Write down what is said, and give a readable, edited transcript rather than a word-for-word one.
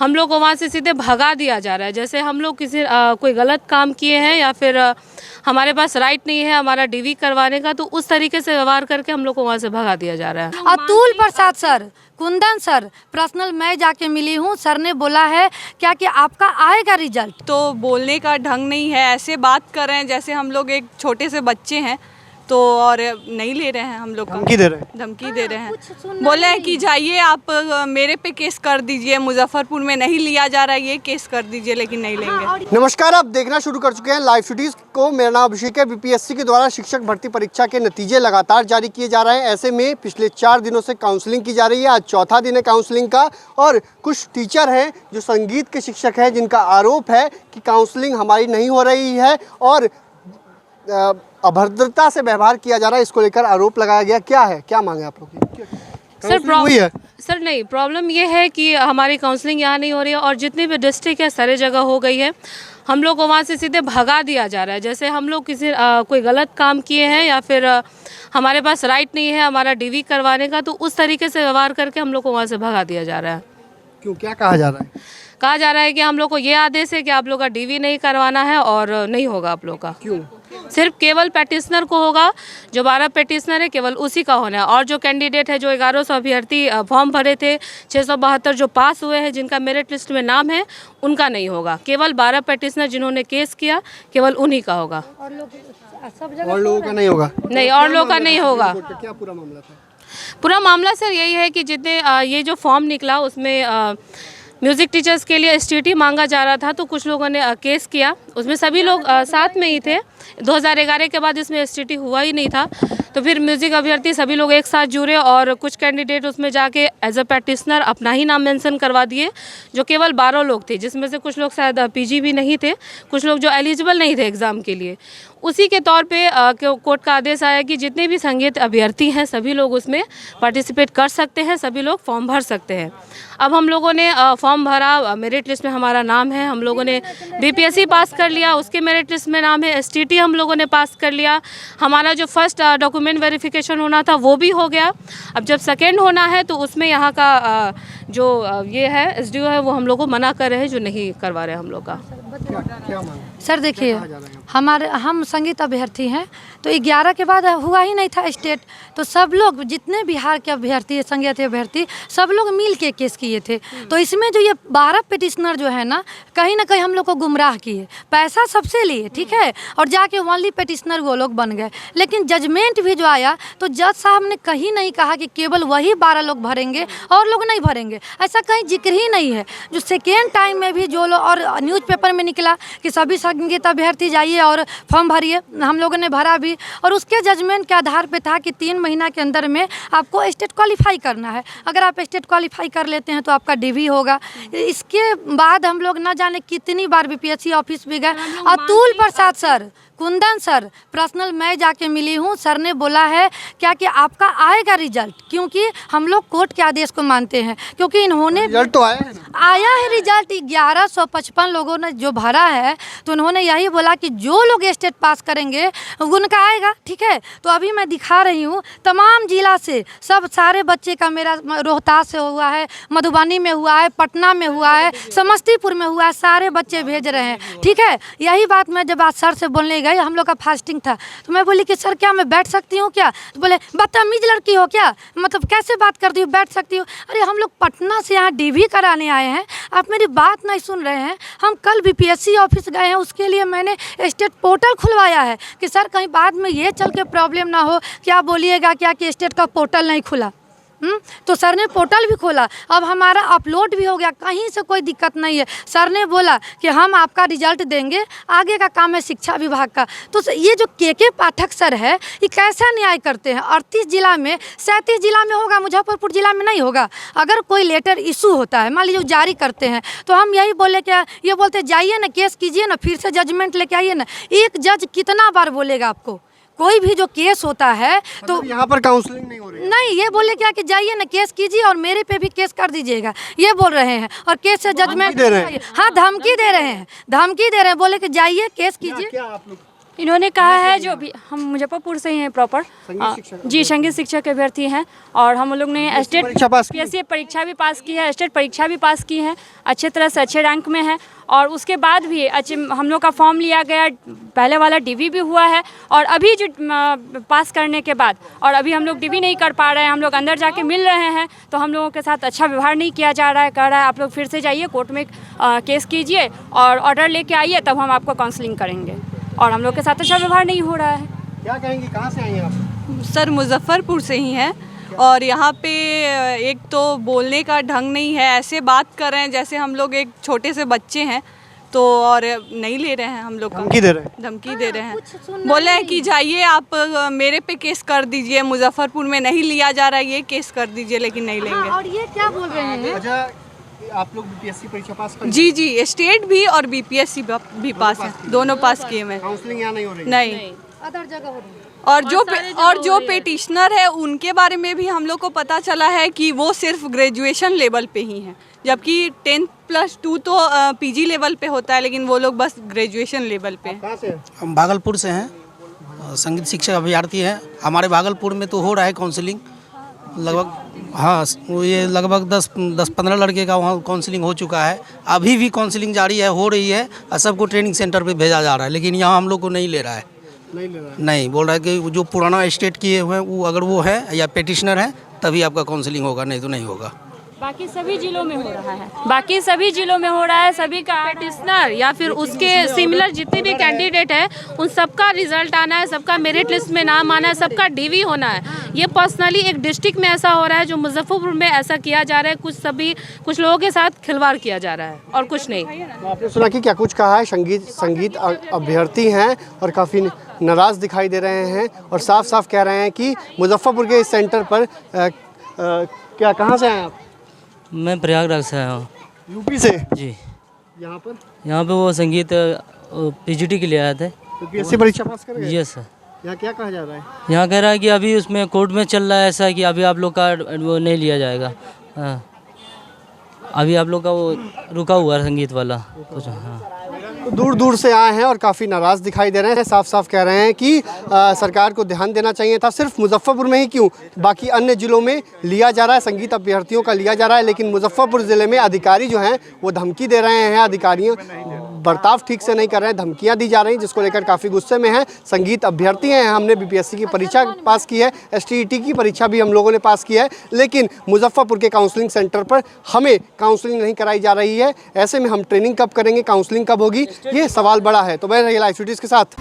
हम लोग को वहाँ से सीधे भगा दिया जा रहा है। जैसे हम लोग किसी कोई गलत काम किए हैं या फिर हमारे पास राइट नहीं है हमारा डीवी करवाने का, तो उस तरीके से व्यवहार करके हम लोग को वहाँ से भगा दिया जा रहा है। Atul Prasad sir, Kundan sir, personal मैं जाके मिली हूँ। सर ने बोला है क्या कि आपका आएगा रिजल्ट। तो बोलने का ढंग नहीं है, ऐसे बात कर रहे हैं जैसे हम लोग एक छोटे से बच्चे हैं। तो और नहीं ले रहे हैं हम लोग, धमकी दे रहे हैं। धमकी दे रहे हैं, बोले हैं कि जाइए आप मेरे पे केस कर दीजिए, मुजफ्फरपुर में नहीं लिया जा रहा है ये केस कर दीजिए, लेकिन नहीं लेंगे। नमस्कार, आप देखना शुरू कर चुके हैं लाइव सिटीज को। मेरा नाम अभिषेक है। बीपीएससी के द्वारा शिक्षक भर्ती परीक्षा के नतीजे लगातार जारी किए जा रहे हैं। ऐसे में पिछले 4 दिनों से काउंसलिंग की जा रही है। आज चौथा दिन है काउंसलिंग का और कुछ टीचर हैं जो संगीत के शिक्षक हैं जिनका आरोप है कि काउंसलिंग हमारी नहीं हो रही है और अभद्रता से व्यवहार किया जा रहा है। इसको लेकर आरोप लगाया गया। क्या है, क्या मांगे आप लोग की? सर नहीं, प्रॉब्लम ये है कि हमारी काउंसलिंग यहाँ नहीं हो रही है और जितनी भी डिस्ट्रिक्ट है सारी जगह हो गई है। हम लोग को वहाँ से सीधे भगा दिया जा रहा है। जैसे हम लोग किसी कोई गलत काम किए हैं या फिर हमारे पास राइट नहीं है हमारा डीवी करवाने का, तो उस तरीके से व्यवहार करके हम लोग को वहाँ से भगा दिया जा रहा है। क्यों, क्या कहा जा रहा है? कहा जा रहा है कि हम लोग को ये आदेश है कि आप लोग का डीवी नहीं करवाना है और नहीं होगा आप लोग का। क्यों? सिर्फ केवल पैटिशनर को होगा, जो 12 पैटिशनर है केवल उसी का होना है। और जो कैंडिडेट है, जो 1100 अभ्यर्थी फॉर्म भरे थे, 672 जो पास हुए हैं जिनका मेरिट लिस्ट में नाम है, उनका नहीं होगा। केवल 12 पैटिशनर जिन्होंने केस किया केवल उन्हीं का होगा। और लोगों का नहीं होगा? नहीं, और लोगों का नहीं होगा। क्या पूरा मामला था? पूरा मामला सर यही है कि जितने ये जो फॉर्म निकला उसमें म्यूज़िक टीचर्स के लिए STT मांगा जा रहा था, तो कुछ लोगों ने केस किया। उसमें सभी लोग साथ में ही थे। 2011 के बाद इसमें STT हुआ ही नहीं था, तो फिर म्यूज़िक अभ्यर्थी सभी लोग एक साथ जुड़े और कुछ कैंडिडेट उसमें जाके एज अ पैटिशनर अपना ही नाम मेंशन करवा दिए, जो केवल 12 लोग थे, जिसमें से कुछ लोग शायद PG भी नहीं थे, कुछ लोग जो एलिजिबल नहीं थे एग्ज़ाम के लिए। उसी के तौर पे कोर्ट का आदेश आया कि जितने भी संगीत अभ्यर्थी हैं सभी लोग उसमें पार्टिसिपेट कर सकते हैं, सभी लोग फॉर्म भर सकते हैं। अब हम लोगों ने फॉर्म भरा, मेरिट लिस्ट में हमारा नाम है, हम लोगों ने BPSC पास कर लिया, उसके मेरिट लिस्ट में नाम है, STT हम लोगों ने पास कर लिया। हमारा जो फर्स्ट डॉक्यूमेंट वेरिफिकेशन होना था वो भी हो गया। अब जब सेकेंड होना है तो उसमें यहाँ का जो ये है SDO है वो हम लोग को मना कर रहे हैं, जो नहीं करवा रहे हैं हम लोग का। क्या सर देखिए, हम संगीत अभ्यर्थी हैं, तो 11 के बाद हुआ ही नहीं था स्टेट, तो सब लोग जितने बिहार के अभ्यर्थी संगीत अभ्यर्थी सब लोग मिल के केस किए थे। तो इसमें जो ये 12 पिटिशनर जो है ना कहीं हम लोग को गुमराह किए, पैसा सबसे लिए, ठीक है, और जाके ओनली पिटिशनर वो लोग बन गए। लेकिन जजमेंट भी जो आया तो जज साहब ने कहीं नहीं कहा कि केवल वही 12 लोग भरेंगे और लोग नहीं भरेंगे, ऐसा कहीं जिक्र ही नहीं है। जो सेकेंड टाइम में भी जो लोग, और न्यूज़पेपर में निकला कि सभी संगीत अभ्यर्थी जाइए और फॉर्म भरिए, हम लोगों ने भरा भी, और उसके जजमेंट के आधार पे था कि 3 महीना के अंदर में आपको स्टेट क्वालिफाई करना है। अगर आप स्टेट क्वालिफाई कर लेते हैं तो आपका DV होगा। इसके बाद हम लोग न जाने कितनी बार BPSC ऑफिस भी गए। Atul Prasad sir, Kundan sir, personal मैं जाके मिली हूँ। सर ने बोला है क्या कि आपका आएगा रिजल्ट, क्योंकि हम लोग कोर्ट के आदेश को मानते हैं, क्योंकि इन्होंने रिजल्ट तो आया है रिजल्ट 1155 लोगों ने जो भरा है, तो उन्होंने यही बोला कि जो लोग स्टेट पास करेंगे उनका आएगा, ठीक है। तो अभी मैं दिखा रही हूँ तमाम जिला से सब सारे बच्चे का, मेरा रोहतास से हुआ है, मधुबनी में हुआ है, पटना में हुआ है, समस्तीपुर में हुआ है, सारे बच्चे भेज रहे हैं, ठीक है। यही बात मैं जब आज सर से बोलने गई, हम लोग का फास्टिंग था, तो मैं बोली कि सर क्या मैं बैठ सकती हूँ क्या? तो बोले बदतमीज लड़की हो क्या, मतलब कैसे बात करती हो, बैठ सकती हो? अरे हम लोग पटना से यहाँ DV कराने आए हैं, आप मेरी बात नहीं सुन रहे हैं। हम कल BPSC ऑफिस गए हैं, उसके लिए मैंने स्टेट पोर्टल खुलवाया है कि सर कहीं बाद में ये चल के प्रॉब्लम ना हो, क्या बोलिएगा क्या कि स्टेट का पोर्टल नहीं खुला। तो सर ने पोर्टल भी खोला, अब हमारा अपलोड भी हो गया, कहीं से कोई दिक्कत नहीं है। सर ने बोला कि हम आपका रिजल्ट देंगे, आगे का काम है शिक्षा विभाग का। तो ये जो के पाठक सर है, ये कैसा न्याय करते हैं? 38 जिला में, 37 जिला में होगा, मुजफ्फरपुर जिला में नहीं होगा। अगर कोई लेटर इशू होता है, मान लीजिए जारी करते हैं, तो हम यही बोले क्या, ये बोलते जाइए ना केस कीजिए ना, फिर से जजमेंट लेके आइए ना। एक जज कितना बार बोलेगा आपको? कोई भी जो केस होता है तो यहाँ पर काउंसलिंग नहीं हो रही है। नहीं, ये बोले क्या कि जाइए ना केस कीजिए और मेरे पे भी केस कर दीजिएगा, ये बोल रहे हैं। और केस से जजमेंट, हाँ धमकी दे रहे हैं, धमकी दे रहे हैं, बोले कि जाइए केस कीजिए। क्या आप लोग इन्होंने कहा है जो भी हम मुजफ्फरपुर से ही हैं प्रॉपर। जी, संगीत शिक्षक अभ्यर्थी हैं और हम लोग ने स्टेट परीक्षा पास की? PSC परीक्षा भी पास की है, स्टेट परीक्षा भी पास की है, अच्छे तरह से अच्छे रैंक में है। और उसके बाद भी अच्छे हम लोग का फॉर्म लिया गया, पहले वाला DV भी हुआ है। और अभी जो पास करने के बाद और अभी हम लोग DV नहीं कर पा रहे हैं, हम लोग अंदर जाके मिल रहे हैं तो हम लोगों के साथ अच्छा व्यवहार नहीं किया जा रहा है। कह रहा है आप लोग फिर से जाइए कोर्ट में केस कीजिए और ऑर्डर लेके आइए, तब हम आपको काउंसलिंग करेंगे। और हम लोग के साथ अच्छा व्यवहार नहीं हो रहा है। क्या कहेंगी, कहाँ से आई हैं आप? सर मुजफ्फरपुर से ही हैं और यहाँ पे एक तो बोलने का ढंग नहीं है, ऐसे बात कर रहे हैं जैसे हम लोग एक छोटे से बच्चे हैं। तो और नहीं ले रहे हैं हम लोग का, धमकी दे रहे हैं। धमकी दे रहे हैं, बोले हैं कि जाइए आप मेरे पे केस कर दीजिए, मुजफ्फरपुर में नहीं लिया जा रहा है ये केस कर दीजिए, लेकिन नहीं लेंगे। और ये क्या बोल रहे हैं? अच्छा, आप लोग BPSC परीक्षा पास कर? जी जी, स्टेट भी और BPSC भी पास है, दोनों पास किए मैं। काउंसलिंग यहाँ नहीं हो रही? नहीं। अदर जगह हो रही है। और जो पेटिशनर है उनके बारे में भी हम लोग को पता चला है कि वो सिर्फ ग्रेजुएशन लेवल पे ही हैं, जबकि 10+2 तो PG लेवल पे होता है, लेकिन वो लोग बस ग्रेजुएशन लेवल पे। कहाँ से हैं? हम भागलपुर से हैं, संगीत शिक्षक अभ्यर्थी हैं। हमारे भागलपुर में तो हो रहा है काउंसलिंग लगभग, हाँ वो ये लगभग 10-15 लड़के का वहाँ काउंसलिंग हो चुका है। अभी भी काउंसलिंग जारी है, हो रही है और सबको ट्रेनिंग सेंटर पे भेजा जा रहा है, लेकिन यहाँ हम लोग को नहीं ले रहा है। नहीं ले रहा है। नहीं, बोल रहा है कि जो पुराना स्टेट किए हुए हैं वो अगर वो है या पेटिशनर है तभी आपका काउंसलिंग होगा, नहीं तो नहीं होगा। बाकी सभी जिलों में हो रहा है, बाकी सभी जिलों में हो रहा है। सभी का पेटिशनर या फिर उसके सिमिलर जितने भी कैंडिडेट हैं उन सबका रिजल्ट आना है, सबका मेरिट लिस्ट में नाम आना है, सबका DV होना है। ये पर्सनली एक डिस्ट्रिक्ट में ऐसा हो रहा है, जो मुजफ्फरपुर में ऐसा किया जा रहा है। कुछ लोगों के साथ खिलवाड़ किया जा रहा है और कुछ नहीं। तो आपने सुना कि क्या कुछ कहा है, संगीत अभ्यर्थी हैं और काफ़ी नाराज़ दिखाई दे रहे हैं और साफ साफ कह रहे हैं कि मुजफ्फरपुर के इस सेंटर पर क्या, कहाँ से आए आप? मैं प्रयागराज से आया हूँ। UP से? जी। यहाँ पर वो संगीत PGT के लिए आए थे। BPSC परीक्षा पास कर गए? Yes sir. यहाँ क्या कहा जा रहा है? यहाँ कह रहा है कि अभी उसमें कोर्ट में चल रहा है ऐसा कि अभी आप लोग का वो नहीं लिया जाएगा। हाँ, अभी आप लोग का वो रुका हुआ है संगीत वाला कुछ। हाँ, तो दूर दूर से आए हैं और काफ़ी नाराज़ दिखाई दे रहे हैं। साफ साफ कह रहे हैं कि सरकार को ध्यान देना चाहिए था, सिर्फ मुजफ्फरपुर में ही क्यों, बाकी अन्य ज़िलों में लिया जा रहा है, संगीत अभ्यर्थियों का लिया जा रहा है, लेकिन मुजफ्फरपुर ज़िले में अधिकारी जो हैं वो धमकी दे रहे हैं। अधिकारियों बर्ताव ठीक से नहीं कर रहे हैं, धमकियां दी जा रही हैं, जिसको लेकर काफ़ी गुस्से में हैं। संगीत अभ्यर्थी हैं, हमने BPSC की परीक्षा पास की है, STET की परीक्षा भी हम लोगों ने पास की है, लेकिन मुजफ्फरपुर के काउंसलिंग सेंटर पर हमें काउंसलिंग नहीं कराई जा रही है। ऐसे में हम ट्रेनिंग कब करेंगे, काउंसलिंग कब होगी, ये सवाल बड़ा है। तो मैं रही लाइव सिटीज़ के साथ।